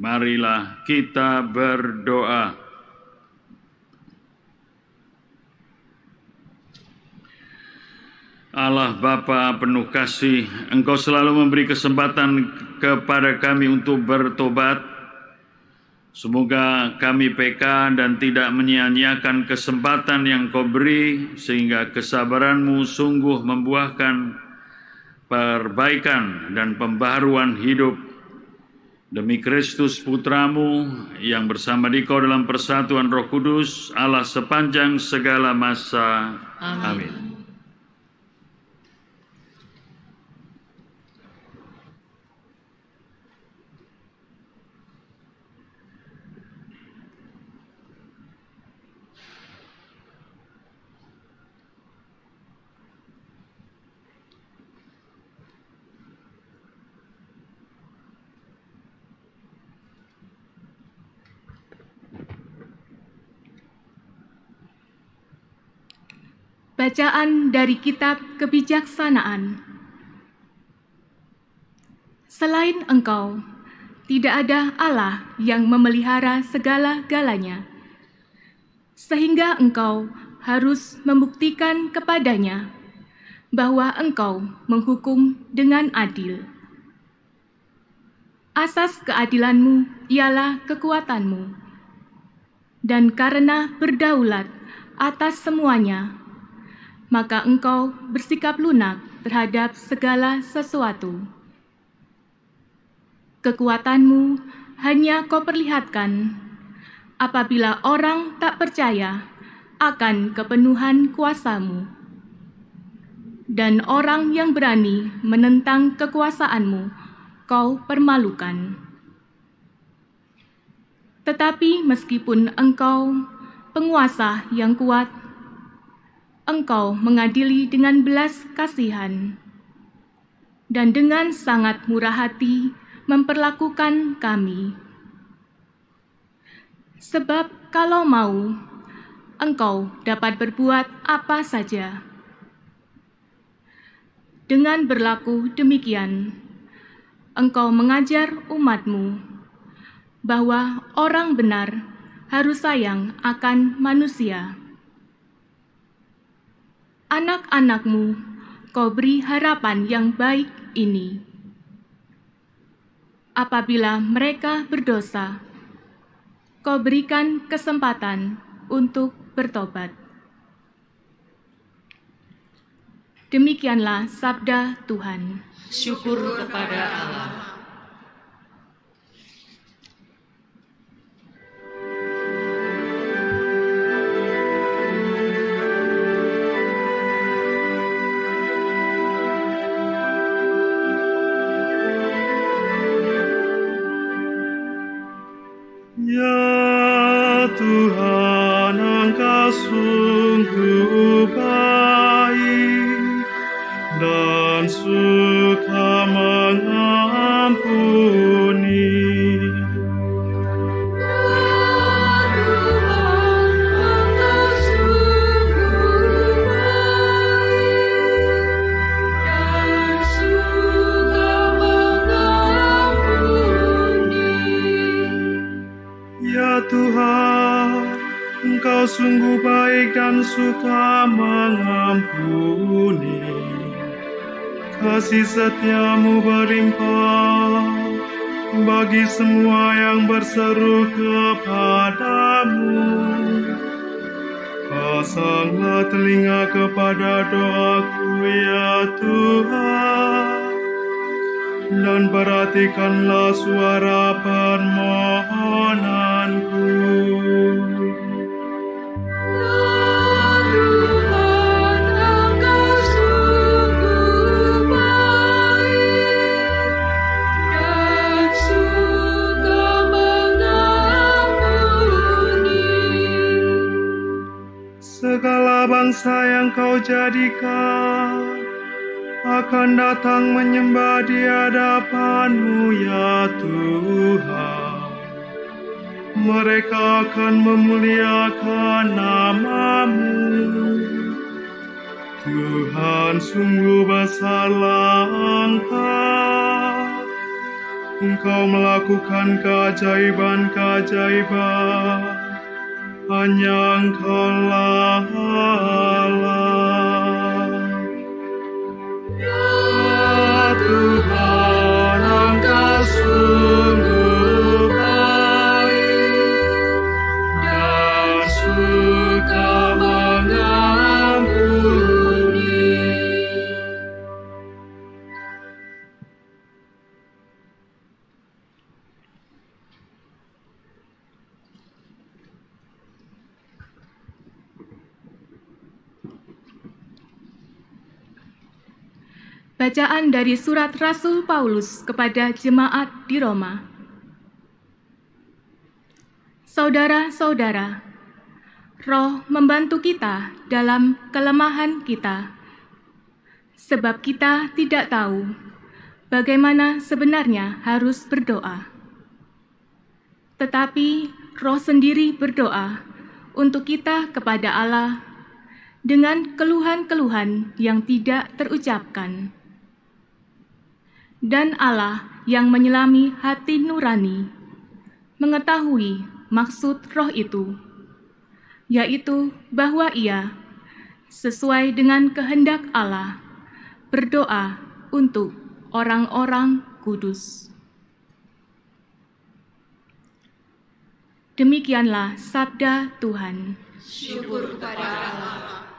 Marilah kita berdoa. Allah Bapa penuh kasih, Engkau selalu memberi kesempatan kepada kami untuk bertobat. Semoga kami peka dan tidak menyia-nyiakan kesempatan yang Kau beri, sehingga kesabaran-Mu sungguh membuahkan perbaikan dan pembaharuan hidup. Demi Kristus Putra-Mu yang bersama Dikau dalam persatuan Roh Kudus, Allah sepanjang segala masa. Amin. Bacaan dari Kitab Kebijaksanaan. Selain Engkau, tidak ada Allah yang memelihara segala-galanya, sehingga Engkau harus membuktikan kepadanya bahwa Engkau menghukum dengan adil. Asas keadilan-Mu ialah kekuatan-Mu, dan karena berdaulat atas semuanya, maka Engkau bersikap lunak terhadap segala sesuatu. Kekuatan-Mu hanya Kau perlihatkan apabila orang tak percaya akan kepenuhan kuasa-Mu, dan orang yang berani menentang kekuasaan-Mu Kau permalukan. Tetapi meskipun Engkau penguasa yang kuat, Engkau mengadili dengan belas kasihan, dan dengan sangat murah hati memperlakukan kami. Sebab kalau mau, Engkau dapat berbuat apa saja. Dengan berlaku demikian, Engkau mengajar umat-Mu bahwa orang benar harus sayang akan manusia. Anak-anak-Mu Kau beri harapan yang baik ini. Apabila mereka berdosa, Kau berikan kesempatan untuk bertobat. Demikianlah sabda Tuhan. Syukur kepada Allah. Ya Tuhan, Engkau sungguh baik dan suka mengampuni. Tuhan, Engkau sungguh baik dan suka mengampuni. Kasih setia-Mu berlimpah bagi semua yang berseru kepada-Mu. Pasanglah telinga kepada doaku, ya Tuhan, dan perhatikanlah suara permohonanku. Tuhan, Engkau sungguh baik dan suka mengampuni. Segala bangsa yang Kau jadikan akan datang menyembah di hadapan-Mu, ya Tuhan. Mereka akan memuliakan nama-Mu. Tuhan, sungguh besarlah Engkau. Engkau melakukan keajaiban-keajaiban, hanya Engkaulah Allah. Ya Tuhan, Engkau sungguh baik dan suka mengampuni. Bacaan dari surat Rasul Paulus kepada jemaat di Roma. Saudara-saudara, Roh membantu kita dalam kelemahan kita, sebab kita tidak tahu bagaimana sebenarnya harus berdoa. Tetapi Roh sendiri berdoa untuk kita kepada Allah dengan keluhan-keluhan yang tidak terucapkan. Dan Allah yang menyelami hati nurani mengetahui maksud Roh itu, yaitu bahwa Ia, sesuai dengan kehendak Allah, berdoa untuk orang-orang kudus. Demikianlah sabda Tuhan. Syukur kepada Allah.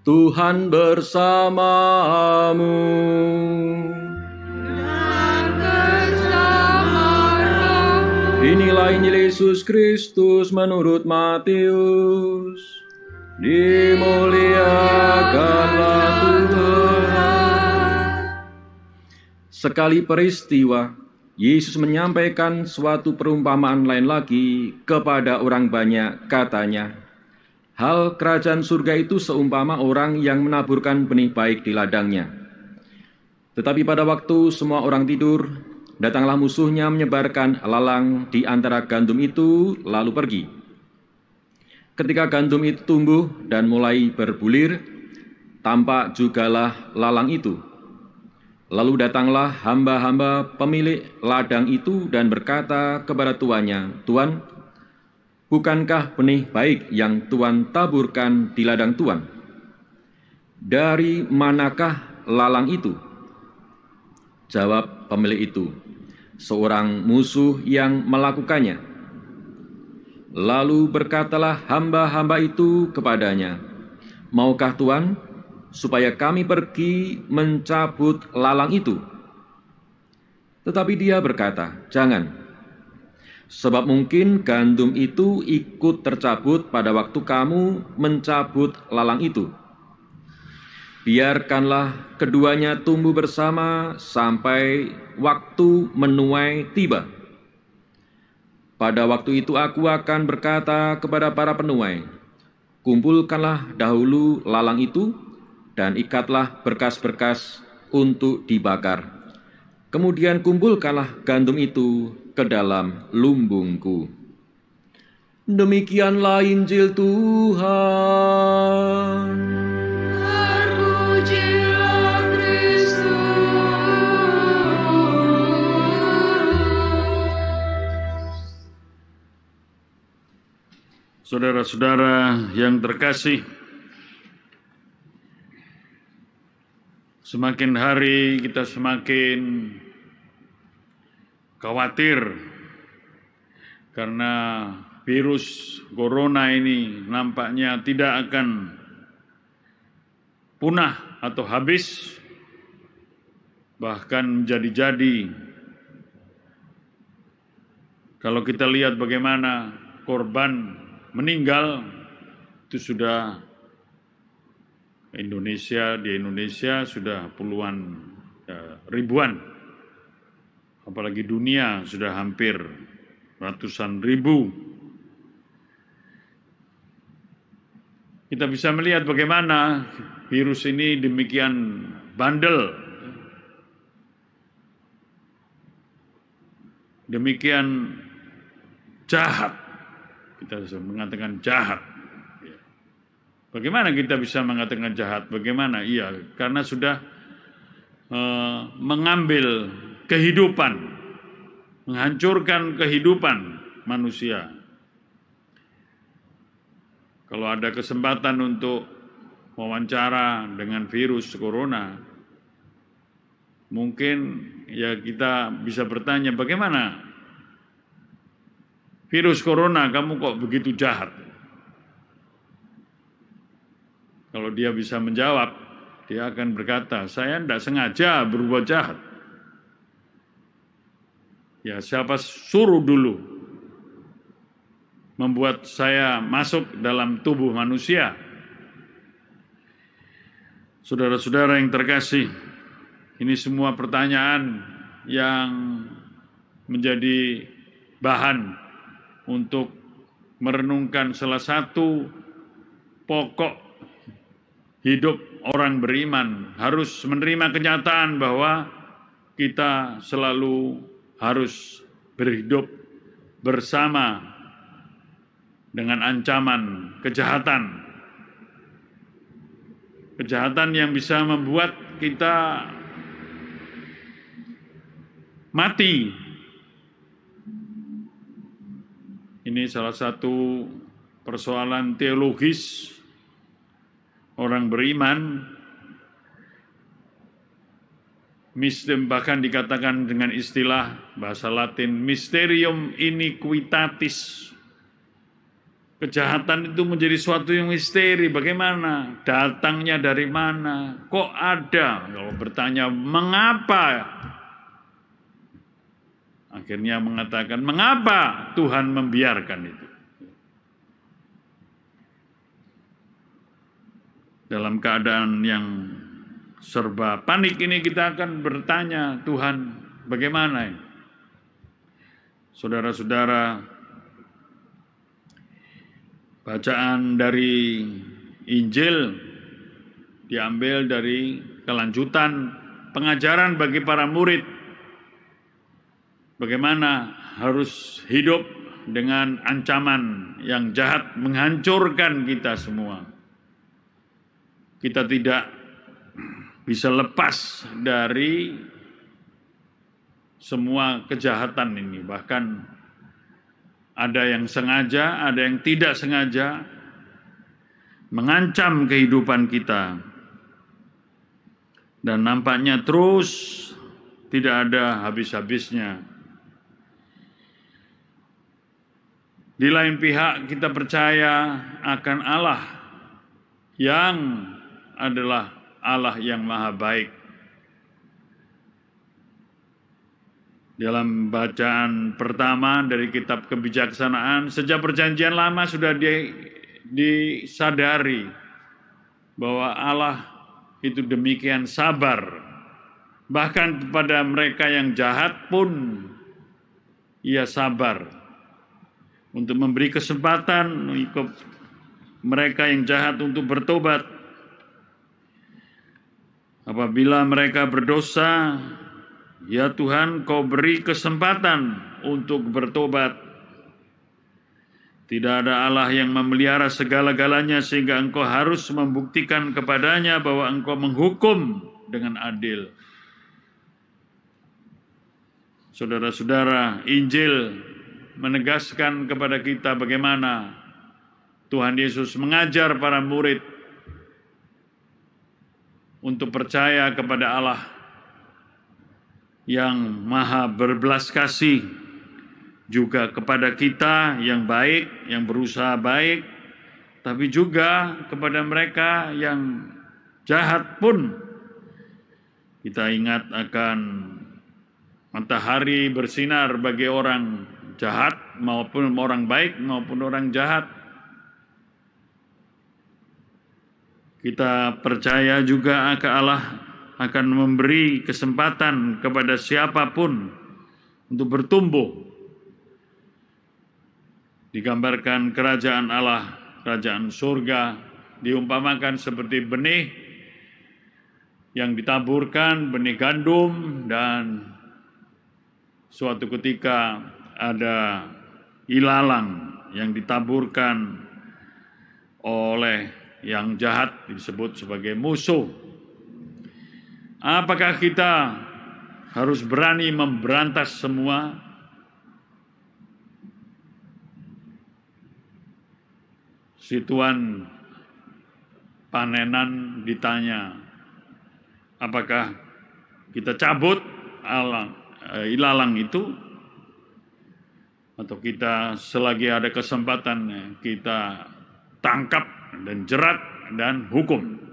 Tuhan bersamamu. Dan bersama-Mu. Inilah Injil Yesus Kristus menurut Matius. Dimuliakanlah Tuhan. Sekali peristiwa, Yesus menyampaikan suatu perumpamaan lain lagi kepada orang banyak, katanya, hal kerajaan surga itu seumpama orang yang menaburkan benih baik di ladangnya. Tetapi pada waktu semua orang tidur, datanglah musuhnya menyebarkan lalang di antara gandum itu, lalu pergi. Ketika gandum itu tumbuh dan mulai berbulir, tampak jugalah lalang itu. Lalu datanglah hamba-hamba pemilik ladang itu dan berkata kepada tuannya, "Tuan, bukankah benih baik yang Tuan taburkan di ladang Tuan? Dari manakah lalang itu?" Jawab pemilik itu, "Seorang musuh yang melakukannya." Lalu berkatalah hamba-hamba itu kepadanya, "Maukah Tuan supaya kami pergi mencabut lalang itu?" Tetapi dia berkata, "Jangan. Sebab mungkin gandum itu ikut tercabut pada waktu kamu mencabut lalang itu. Biarkanlah keduanya tumbuh bersama sampai waktu menuai tiba. Pada waktu itu aku akan berkata kepada para penuai, kumpulkanlah dahulu lalang itu dan ikatlah berkas-berkas untuk dibakar. Kemudian kumpulkanlah gandum itu ke dalam lumbungku." Demikianlah Injil Tuhan. Terpujilah Kristus. Saudara-saudara yang terkasih, semakin hari kita semakin khawatir karena virus corona ini nampaknya tidak akan punah atau habis, bahkan menjadi-jadi. Kalau kita lihat bagaimana korban meninggal, itu sudah di Indonesia sudah puluhan ribuan, apalagi dunia sudah hampir ratusan ribu. Kita bisa melihat bagaimana virus ini demikian bandel, demikian jahat. Kita bisa mengatakan jahat. Bagaimana kita bisa mengatakan jahat? Bagaimana? Iya, karena sudah mengambil kehidupan, menghancurkan kehidupan manusia. Kalau ada kesempatan untuk wawancara dengan virus corona, mungkin ya kita bisa bertanya, bagaimana virus corona kamu kok begitu jahat? Kalau dia bisa menjawab, dia akan berkata, saya tidak sengaja berbuat jahat. Ya, siapa suruh dulu membuat saya masuk dalam tubuh manusia? Saudara-saudara yang terkasih, ini semua pertanyaan yang menjadi bahan untuk merenungkan salah satu pokok hidup orang beriman. Harus menerima kenyataan bahwa kita selalu harus berhidup bersama dengan ancaman kejahatan. Kejahatan yang bisa membuat kita mati. Ini salah satu persoalan teologis orang beriman. Bahkan dikatakan dengan istilah bahasa Latin mysterium iniquitatis. Kejahatan itu menjadi suatu yang misteri. Bagaimana? Datangnya dari mana? Kok ada? Kalau bertanya mengapa? Akhirnya mengatakan mengapa Tuhan membiarkan itu? Dalam keadaan yang serba panik ini kita akan bertanya, Tuhan bagaimana ini? Saudara-saudara, bacaan dari Injil diambil dari kelanjutan pengajaran bagi para murid. Bagaimana harus hidup dengan ancaman yang jahat menghancurkan kita semua. Kita tidak bisa lepas dari semua kejahatan ini. Bahkan ada yang sengaja, ada yang tidak sengaja mengancam kehidupan kita. Dan nampaknya terus tidak ada habis-habisnya. Di lain pihak kita percaya akan Allah yang adalah Allah yang maha baik. Dalam bacaan pertama dari kitab kebijaksanaan, sejak perjanjian lama sudah disadari bahwa Allah itu demikian sabar. Bahkan kepada mereka yang jahat pun ia sabar untuk memberi kesempatan mereka yang jahat untuk bertobat. Apabila mereka berdosa, ya Tuhan, Kau beri kesempatan untuk bertobat. Tidak ada Allah yang memelihara segala-galanya sehingga engkau harus membuktikan kepadanya bahwa engkau menghukum dengan adil. Saudara-saudara, Injil menegaskan kepada kita bagaimana Tuhan Yesus mengajar para murid untuk percaya kepada Allah yang maha berbelas kasih, juga kepada kita yang baik, yang berusaha baik, tapi juga kepada mereka yang jahat pun. Kita ingat akan matahari bersinar bagi orang jahat maupun orang baik maupun orang jahat. Kita percaya juga Allah akan memberi kesempatan kepada siapapun untuk bertumbuh. Digambarkan kerajaan Allah, kerajaan surga, diumpamakan seperti benih yang ditaburkan, benih gandum, dan suatu ketika ada ilalang yang ditaburkan oleh yang jahat, disebut sebagai musuh. Apakah kita harus berani memberantas semua? Si tuan panenan ditanya, apakah kita cabut ilalang itu, atau kita selagi ada kesempatan kita tangkap dan jerat dan hukum.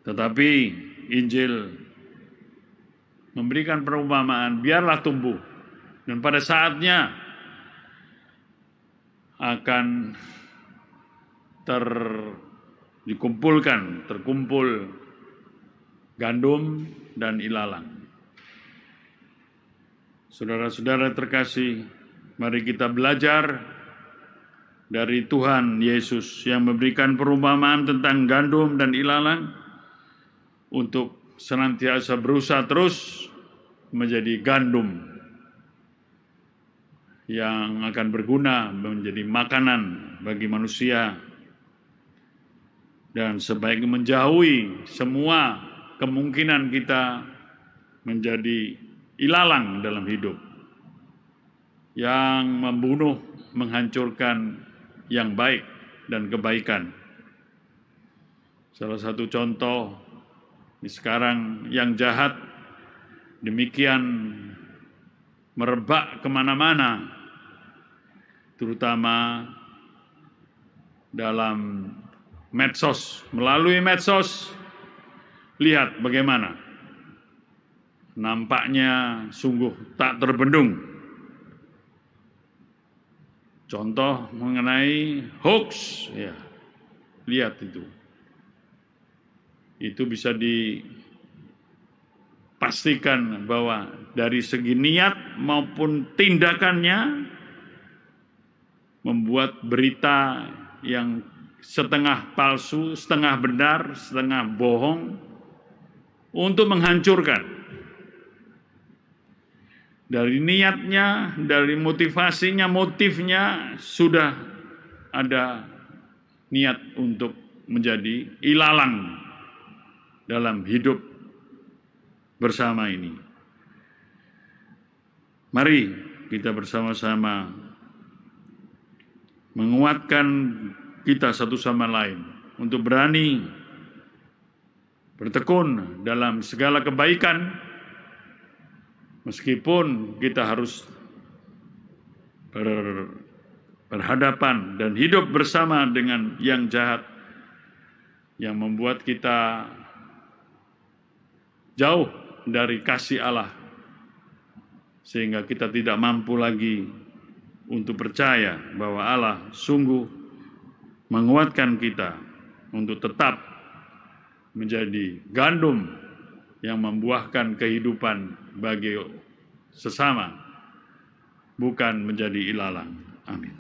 Tetapi Injil memberikan perumpamaan, biarlah tumbuh, dan pada saatnya akan terkumpul gandum dan ilalang. Saudara-saudara terkasih, mari kita belajar dari Tuhan Yesus yang memberikan perumpamaan tentang gandum dan ilalang untuk senantiasa berusaha terus menjadi gandum yang akan berguna menjadi makanan bagi manusia, dan sebaiknya menjauhi semua kemungkinan kita menjadi ilalang dalam hidup yang membunuh, menghancurkan yang baik dan kebaikan. Salah satu contoh sekarang yang jahat demikian merebak kemana-mana, terutama dalam medsos. Melalui medsos, lihat bagaimana nampaknya sungguh tak terbendung. Contoh mengenai hoax, ya, lihat itu. Itu bisa dipastikan bahwa dari segi niat maupun tindakannya membuat berita yang setengah palsu, setengah benar, setengah bohong untuk menghancurkan. Dari niatnya, dari motivasinya, motifnya sudah ada niat untuk menjadi ilalang dalam hidup bersama ini. Mari kita bersama-sama menguatkan kita satu sama lain untuk berani bertekun dalam segala kebaikan, meskipun kita harus berhadapan dan hidup bersama dengan yang jahat, yang membuat kita jauh dari kasih Allah, sehingga kita tidak mampu lagi untuk percaya bahwa Allah sungguh menguatkan kita untuk tetap menjadi gandum yang membuahkan kehidupan bagi sesama, bukan menjadi ilalang. Amin.